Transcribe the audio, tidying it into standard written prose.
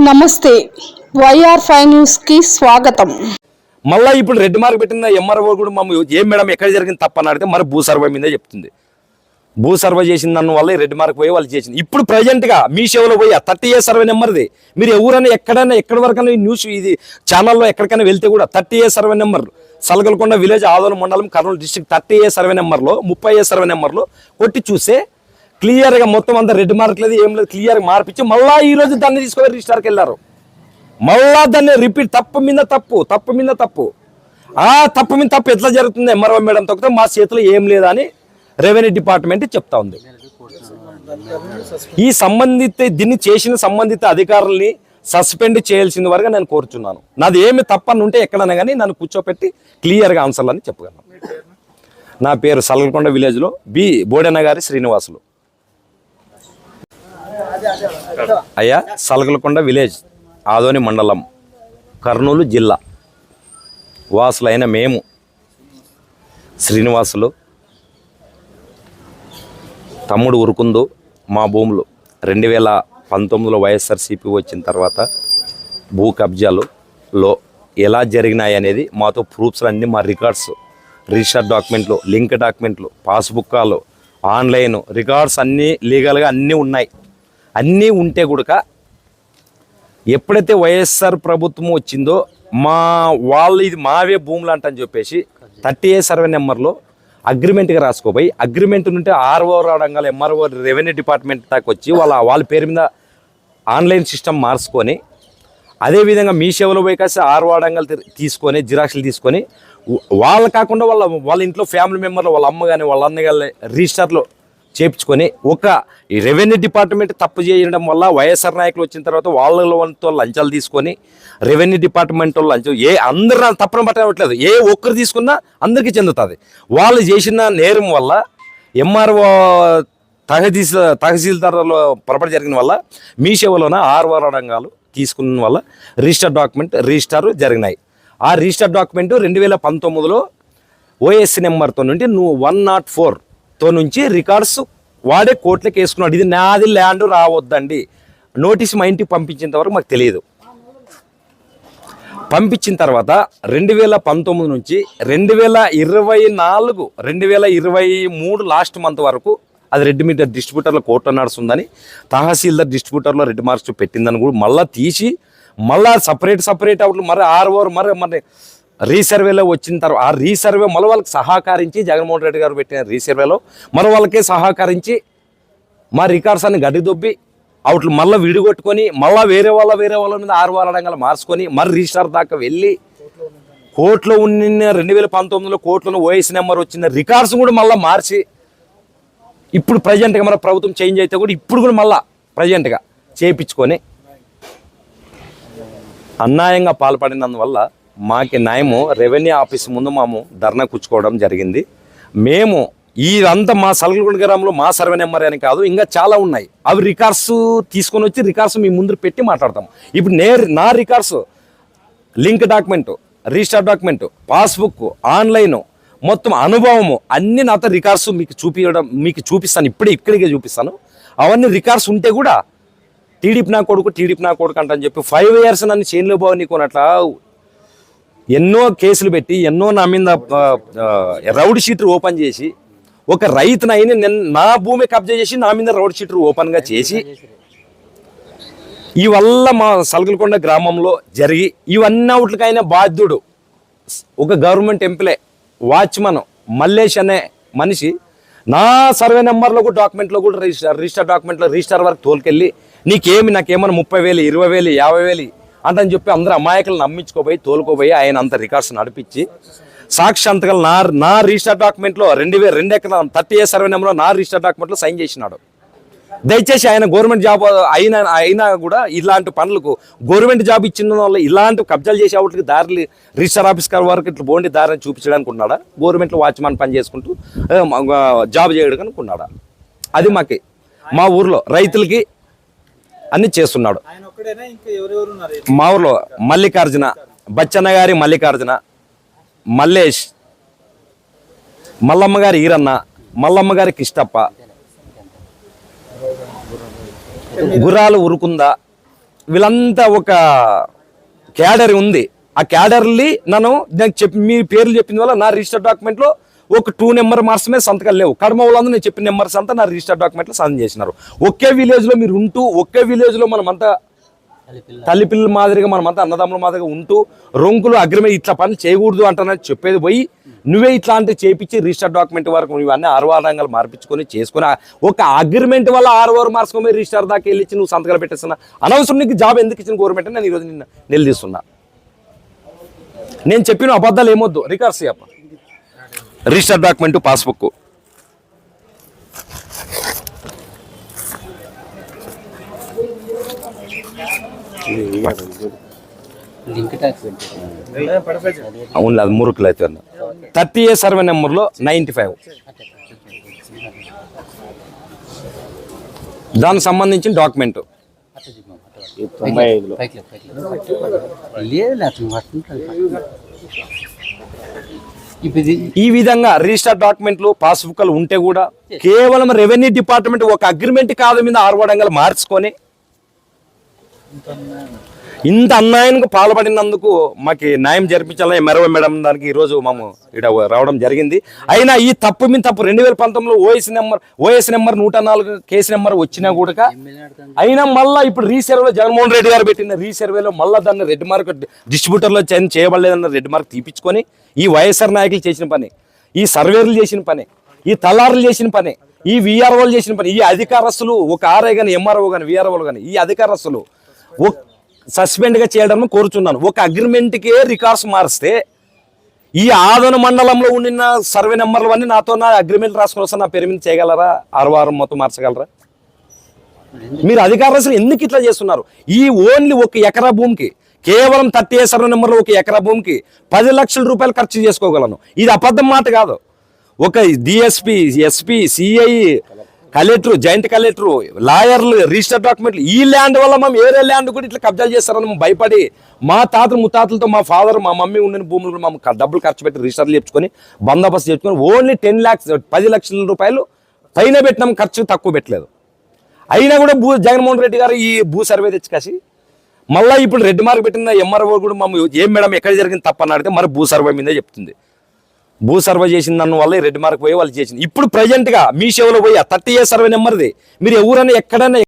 నమస్తే YR5 news కి స్వాగతం. మళ్ళీ ఇప్పుడు రెడ్ మార్క్ పెట్టిన ఎంఆర్ఓ కూడా మమ్మల్ని ఏం మేడం ఎక్కడ జరిగింది తప్పని అడిగితే మరి భూ సర్వే మీదే చెప్తుంది. భూ సర్వే చేసిన దాని వల్ల రెడ్ మార్క్ పోయి వాళ్ళు చేసింది. ఇప్పుడు ప్రజెంట్గా మీ సేవలో పోయి 30A సర్వే నెంబర్ది మీరు ఎవరైనా ఎక్కడైనా ఎక్కడి వరకైనా న్యూస్ ఇది ఛానల్లో ఎక్కడికైనా వెళ్తే కూడా 30A సర్వే నెంబర్ సలగలకొండ విలేజ్ ఆదోళన మండలం కర్నూలు డిస్ట్రిక్ట్ 30A సర్వే నెంబర్లో 30A సర్వే నెంబర్లో కొట్టి చూస్తే క్లియర్గా మొత్తం అంతా రెడ్ మార్క్ లేదు ఏం లేదు క్లియర్గా మార్పించి మళ్ళీ ఈ రోజు దాన్ని తీసుకొని రిజిస్టర్కి వెళ్ళారు. మళ్ళా దాన్ని రిపీట్ తప్పు మీద తప్పు ఆ తప్పు మీద తప్పు ఎట్లా జరుగుతుంది ఎంఆర్ఓ మేడం తప్పితే మా చేతిలో ఏం లేదని రెవెన్యూ డిపార్ట్మెంట్ చెప్తా ఉంది. ఈ దీన్ని చేసిన సంబంధిత అధికారుల్ని సస్పెండ్ చేయాల్సిన వరకు నేను కోరుచున్నాను. నాది ఏమి తప్పని ఉంటే ఎక్కడైనా కానీ నన్ను కూర్చోపెట్టి క్లియర్గా ఆన్సర్లు అని చెప్పగలను. నా పేరు సలగలకొండ విలేజ్లో బోడెనగారి శ్రీనివాసులు. అయ్యా సలగలకొండ విలేజ్ ఆదోని మండలం కర్నూలు జిల్లా వాసులైన మేము శ్రీనివాసులు తమ్ముడు ఉరుకుందు మా భూములు 2019లో వైఎస్ఆర్సీపీ వచ్చిన తర్వాత భూ కబ్జాలులో ఎలా జరిగినాయి అనేది మాతో ప్రూఫ్స్ అన్నీ మా రికార్డ్స్ రిజిస్టర్ డాక్యుమెంట్లు లింక్ డాక్యుమెంట్లు పాస్బుక్లు ఆన్లైన్ రికార్డ్స్ అన్నీ లీగల్గా అన్నీ ఉన్నాయి. అన్నీ ఉంటే కూడా ఎప్పుడైతే వైఎస్ఆర్ ప్రభుత్వం వచ్చిందో వాళ్ళు ఇది మావే భూములు అంటని చెప్పేసి 30A సర్వే నెంబర్లో అగ్రిమెంట్గా రాసుకోపోయి అగ్రిమెంట్ నుండి ఆర్ఓ రావడంగా ఎంఆర్ఓ రెవెన్యూ డిపార్ట్మెంట్ దాకా వచ్చి వాళ్ళ పేరు మీద ఆన్లైన్ సిస్టమ్ మార్చుకొని అదేవిధంగా మీ సేవలో పోయి కాసి ఆర్ఓ అడంగాలు తీసుకొని జిరాక్స్లు తీసుకొని వాళ్ళు కాకుండా వాళ్ళ ఇంట్లో ఫ్యామిలీ మెంబర్లు వాళ్ళ అమ్మ కానీ వాళ్ళ అన్న కానీ రిజిస్టర్లో చేపించుకొని ఒక రెవెన్యూ డిపార్ట్మెంట్ తప్పు చేయడం వల్ల వైఎస్ఆర్ నాయకులు వచ్చిన తర్వాత వాళ్ళతో లంచాలు తీసుకొని రెవెన్యూ డిపార్ట్మెంట్ లంచం అందరూ తప్పని పట్టట్లేదు ఏ ఒక్కరు తీసుకున్నా అందరికీ చెందుతుంది. వాళ్ళు చేసిన నేరం వల్ల ఎంఆర్ఓ తహసీల్దార్లో పొరపాటు జరిగిన వల్ల మీ సేవలోన ఆర్ఓ రంగాలు తీసుకున్న వల్ల రిజిస్టర్ జరిగినాయి. ఆ రిజిస్టర్ డాక్యుమెంట్ 2019లో OS నెంబర్తో నుండి 104తో నుంచి రికార్డ్స్ వాడే కోర్టులకు వేసుకున్నాడు. ఇది నాది ల్యాండ్ రావద్దండి నోటీస్ మా ఇంటికి పంపించేంత వరకు మాకు తెలియదు. పంపించిన తర్వాత 2019 నుంచి 2023 లాస్ట్ మంత్ వరకు అది రెడ్ మీటర్ డిస్ట్రిబ్యూటర్లో కోర్టులో నడుస్తుందని తహసీల్దార్ డిస్ట్రిబ్యూటర్లో రెడ్ మార్క్స్ పెట్టిందని కూడా మళ్ళీ తీసి మళ్ళీ సపరేట్ అవుట్లు మరి మరి రీసర్వేలో వచ్చిన తర్వాత ఆ రీసర్వే మళ్ళీ వాళ్ళకి సహకరించి జగన్మోహన్ రెడ్డి గారు పెట్టిన రీసర్వేలో మరో వాళ్ళకే సహకరించి మా రికార్డ్స్ అన్ని గడ్డిదొబ్బి అవుట్లు మళ్ళీ విడిగొట్టుకొని మళ్ళీ వేరే వాళ్ళ మీద 6 వారాడంగా మార్చుకొని మరి రిజిస్టర్ దాకా వెళ్ళి కోర్టులో ఉన్న 2019లో కోర్టులో OS నెంబర్ వచ్చిన రికార్డ్స్ కూడా మళ్ళీ మార్చి ఇప్పుడు ప్రజెంట్గా మన ప్రభుత్వం చేంజ్ అయితే కూడా ఇప్పుడు కూడా మళ్ళీ ప్రజెంట్గా చేయించుకొని అన్యాయంగా పాల్పడినందువల్ల మాకి న్యాయము రెవెన్యూ ఆఫీస్ ముందు మేము ధర్నా కూర్చుకోవడం జరిగింది. మేము ఇదంతా మా సలగలకొండ గ్రామంలో మా సర్వే నెంబర్ అని కాదు ఇంకా చాలా ఉన్నాయి. అవి రికార్డ్స్ తీసుకొని వచ్చి రికార్డ్స్ మీ ముందు పెట్టి మాట్లాడతాం. ఇప్పుడు నా records link document register document passbook online మొత్తం అనుభవము అన్నీ నాతో రికార్డ్స్ మీకు చూపిస్తాను. ఇక్కడికే చూపిస్తాను. అవన్నీ రికార్డ్స్ ఉంటే కూడా టీడీపీ నా కొడుకు అంటని చెప్పి 5 years నన్ను చేనులో బాగు నీకోనట్లా ఎన్నో కేసులు పెట్టి ఎన్నో నా మీద రౌడ్ షీటర్ ఓపెన్ చేసి ఒక రైతునైనా నా భూమి కబ్జా చేసి నా మీద రౌడ్ షీటర్ ఓపెన్గా చేసి ఈ వల్ల మా సలగలకొండ గ్రామంలో జరిగి ఇవన్నీ అవుట్లకైనా బాధ్యుడు ఒక గవర్నమెంట్ ఎంప్లాయ్ వాచ్మన్ మల్లేష్ అనే మనిషి నా సర్వే నెంబర్లో కూడా డాక్యుమెంట్లో కూడా రిజిస్టర్ డాక్యుమెంట్లో రిజిస్టర్ వరకు తోలుకెళ్ళి నాకేమన్నా 30,000 20,000 50,000 అంటని చెప్పి అందరూ అమాయకులు నమ్మించుకోపోయి తోలుకోపోయి ఆయన అంత రికార్డ్స్ నడిపించి సాక్షాంతకాలు నా రిజిస్టర్ డాక్యుమెంట్లో 2 ఎకరాల 30A సర్వే నెంబర్లో నా రిజిస్టర్ డాక్యుమెంట్లో సైన్ చేసినాడు. దయచేసి ఆయన గవర్నమెంట్ జాబ్ అయినా కూడా ఇలాంటి పనులకు గవర్నమెంట్ జాబ్ ఇచ్చిన వల్ల ఇలాంటి కబ్జాలు చేసే వాటికి దారిని రిజిస్టర్ ఆఫీస్ వరకు ఇట్లా బోండి దారిని చూపించడానికి ఉన్నాడా గవర్నమెంట్లో వాచ్మాన్ పని చేసుకుంటూ జాబ్ చేయడానికి అనుకున్నాడా? అది మా ఊర్లో రైతులకి అన్ని చేస్తున్నాడు. మా ఊర్లో మల్లికార్జున బచ్చన్న గారి మల్లికార్జున మల్లేష్ మల్లమ్మ గారి ఈరన్న మల్లమ్మ గారి కిష్టప్ప గుర్రాలు ఉరుకుందా వీళ్ళంతా ఒక క్యాడర్ ఉంది. ఆ క్యాడర్ని నాకు చెప్పి మీ పేర్లు చెప్పిన వల్ల నా రిజిస్టర్ డాక్యుమెంట్లో ఒక 2 నెంబర్ మాత్రమే సంతకాలు లేవు. కడమ వాళ్ళందరూ నేను చెప్పిన నెంబర్స్ అంతా నా రిజిస్టర్ డాక్యుమెంట్లో సంతకం చేసినారు. ఒకే విలేజ్లో మీరు ఉంటూ, ఒకే విలేజ్లో మనమంతా తల్లిపిల్లల మాదిరిగా, మనమంతా అన్నదమ్ముల మాదిరిగా ఉంటూ రొంకులు అగ్రిమెంట్ ఇట్లా పనులు చేయకూడదు అంటున్నా చెప్పేది పోయి నువ్వే ఇట్లాంటివి చేపించి రిజిస్టర్ డాక్యుమెంట్ వరకు ఇవన్నీ 6 రంగాలు మార్పించుకొని చేసుకుని ఒక అగ్రిమెంట్ వల్ల 6 మార్చుకొని రిజిస్టర్ దాకా వెళ్ళి నువ్వు సంతకాలు పెట్టేస్తున్నా. అనవసరం నీకు జాబ్ ఎందుకు ఇచ్చిన గవర్నమెంట్ నేను ఈరోజు నిన్న నిలదీస్తున్నా. నేను చెప్పిన అబద్ధాలు ఏమొద్దు, రికార్డ్స్ చెప్ప రిజిస్టర్ డాక్యుమెంట్, పాస్బుక్. అవును, అది మురుకులు అయితే 30A సర్వే నెంబర్లో 95 దానికి సంబంధించిన డాక్యుమెంట్. ఈ విధంగా రిజిస్టర్ డాక్యుమెంట్లు, పాస్బుక్లు ఉంటే కూడా కేవలం రెవెన్యూ డిపార్ట్మెంట్ ఒక అగ్రిమెంట్ కాదు మీద 6 రంగాలు మార్చుకొని ఇంత అన్యాయానికి పాల్పడినందుకు మాకు న్యాయం జరిపించాలని MRO మేడం దానికి ఈరోజు మేము ఇక్కడ రావడం జరిగింది. అయినా ఈ తప్పు మీద తప్పు 2019లో ఓఎస్ నెంబర్ 104 కేసు నెంబర్ వచ్చినా కూడా అయినా మళ్ళీ ఇప్పుడు రీసర్వేలో జగన్మోహన్ రెడ్డి గారు పెట్టిన రీసర్వేలో మళ్ళీ దాన్ని రెడ్ మార్క్ డిస్ట్రిబ్యూటర్లో చేయబడలేదన్న రెడ్ మార్క్ తీపించుకొని ఈ వైఎస్ఆర్ నాయకులు చేసిన పని, ఈ సర్వేలు చేసిన పని, ఈ తలారులు చేసిన పని, ఈ VROలు చేసిన పని, ఈ అధికారస్తులు ఒక RI కానీ MRO కానీ VROలు కానీ ఈ అధికారస్తులు సస్పెండ్గా చేయడం కోరుచున్నాను. ఒక అగ్రిమెంట్కే రికార్డ్స్ మారిస్తే ఈ ఆదోన మండలంలో ఉండిన సర్వే నెంబర్లు అన్నీ నాతో నా అగ్రిమెంట్ రాసుకొని వస్తే నా పేరు మీద చేయగలరా? 6 మొత్తం మార్చగలరా? మీరు అధికారస్తులు ఎందుకు ఇట్లా చేస్తున్నారు? ఈ ఓన్లీ ఒక ఎకరా భూమికి కేవలం 30A సర్వే నెంబర్లో ఒక ఎకరా భూమికి 10 లక్షల రూపాయలు ఖర్చు చేసుకోగలను. ఇది అబద్ధం మాట కాదు. ఒక DSP, SP, CI, collector, joint collector, లాయర్లు, రిజిస్టర్ డాక్యుమెంట్లు, ఈ ల్యాండ్ వల్ల మేము వేరే ల్యాండ్ కూడా ఇట్లా కబ్జాలు చేస్తారని మేము భయపడి మా తాతలు ముత్తాతలతో మా ఫాదర్ మా మమ్మీ ఉండిన భూములు మేము డబ్బులు ఖర్చు పెట్టి రిజిస్టర్లు చేర్చుకొని బందోబస్తు చేసుకొని ఓన్లీ 10 లక్షల రూపాయలు పైన పెట్టినాం, ఖర్చు తక్కువ పెట్టలేదు. అయినా కూడా జగన్మోహన్ రెడ్డి గారు ఈ భూ సర్వే తెచ్చుకాసి మళ్ళీ ఇప్పుడు రెడ్ మార్క్ పెట్టిన MRO కూడా మమ్మల్ని ఏం మేడం ఎక్కడ జరిగింది తప్పని అడిగితే మరి భూ సర్వే మీదే చెప్తుంది. భూ సర్వే చేసిన దాని వల్ల రెడ్ మార్క్ పోయి వాళ్ళు చేసింది. ఇప్పుడు ప్రజెంట్గా మీ సేవలో పోయి 30A సర్వే నెంబర్ది మీరు ఎవరైనా ఎక్కడైనా